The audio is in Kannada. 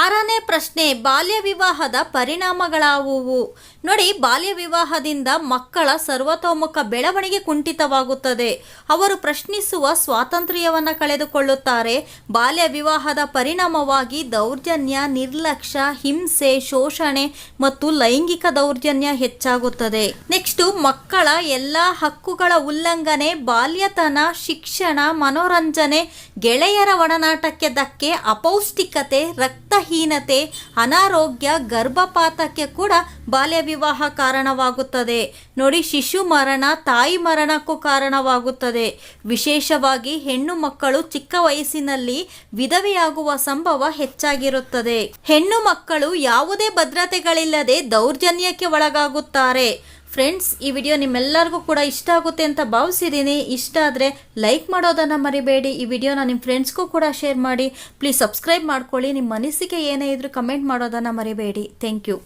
6ನೇ ಪ್ರಶ್ನೆ, ಬಾಲ್ಯ ವಿವಾಹದ ಪರಿಣಾಮಗಳಾವುವು? ನೋಡಿ, ಬಾಲ್ಯ ವಿವಾಹದಿಂದ ಮಕ್ಕಳ ಸರ್ವತೋಮುಖ ಬೆಳವಣಿಗೆ ಕುಂಠಿತವಾಗುತ್ತದೆ. ಅವರು ಪ್ರಶ್ನಿಸುವ ಸ್ವಾತಂತ್ರ್ಯವನ್ನು ಕಳೆದುಕೊಳ್ಳುತ್ತಾರೆ. ಬಾಲ್ಯ ವಿವಾಹದ ಪರಿಣಾಮವಾಗಿ ದೌರ್ಜನ್ಯ, ನಿರ್ಲಕ್ಷ್ಯ, ಹಿಂಸೆ, ಶೋಷಣೆ ಮತ್ತು ಲೈಂಗಿಕ ದೌರ್ಜನ್ಯ ಹೆಚ್ಚಾಗುತ್ತದೆ. ನೆಕ್ಸ್ಟು, ಮಕ್ಕಳ ಎಲ್ಲ ಹಕ್ಕುಗಳ ಉಲ್ಲಂಘನೆ, ಬಾಲ್ಯತನ, ಶಿಕ್ಷಣ, ಮನೋರಂಜನೆ, ಗೆಳೆಯರ ಒಡನಾಟಕ್ಕೆ ಧಕ್ಕೆ, ಅಪೌಷ್ಟಿಕತೆ, ರಕ್ತಹೀನತೆ, ಅನಾರೋಗ್ಯ, ಗರ್ಭಪಾತಕ್ಕೆ ಕೂಡ ಬಾಲ್ಯ ವಿವಾಹ ಕಾರಣವಾಗುತ್ತದೆ. ನೋಡಿ, ಶಿಶು ಮರಣ, ತಾಯಿ ಮರಣಕ್ಕೂ ಕಾರಣವಾಗುತ್ತದೆ. ವಿಶೇಷವಾಗಿ ಹೆಣ್ಣು ಮಕ್ಕಳು ಚಿಕ್ಕ ವಯಸ್ಸಿನಲ್ಲಿ ವಿಧವೆಯಾಗುವ ಸಂಭವ ಹೆಚ್ಚಾಗಿರುತ್ತದೆ. ಹೆಣ್ಣು ಮಕ್ಕಳು ಯಾವುದೇ ಭದ್ರತೆಗಳಿಲ್ಲದೆ ದೌರ್ಜನ್ಯಕ್ಕೆ ಒಳಗಾಗುತ್ತಾರೆ. ಫ್ರೆಂಡ್ಸ್, ಈ ವಿಡಿಯೋ ನಿಮ್ಮೆಲ್ಲರಿಗೂ ಕೂಡ ಇಷ್ಟ ಆಗುತ್ತೆ ಅಂತ ಭಾವಿಸಿದ್ದೀನಿ. ಇಷ್ಟ ಆದರೆ ಲೈಕ್ ಮಾಡೋದನ್ನು ಮರಿಬೇಡಿ. ಈ ವಿಡಿಯೋನ ನಿಮ್ಮ ಫ್ರೆಂಡ್ಸ್ಗೂ ಕೂಡ ಶೇರ್ ಮಾಡಿ. ಪ್ಲೀಸ್ ಸಬ್ಸ್ಕ್ರೈಬ್ ಮಾಡ್ಕೊಳ್ಳಿ. ನಿಮ್ಮ ಅನಿಸಿಕೆ ಏನೇ ಇದ್ರೂ ಕಮೆಂಟ್ ಮಾಡೋದನ್ನು ಮರಿಬೇಡಿ. Thank you.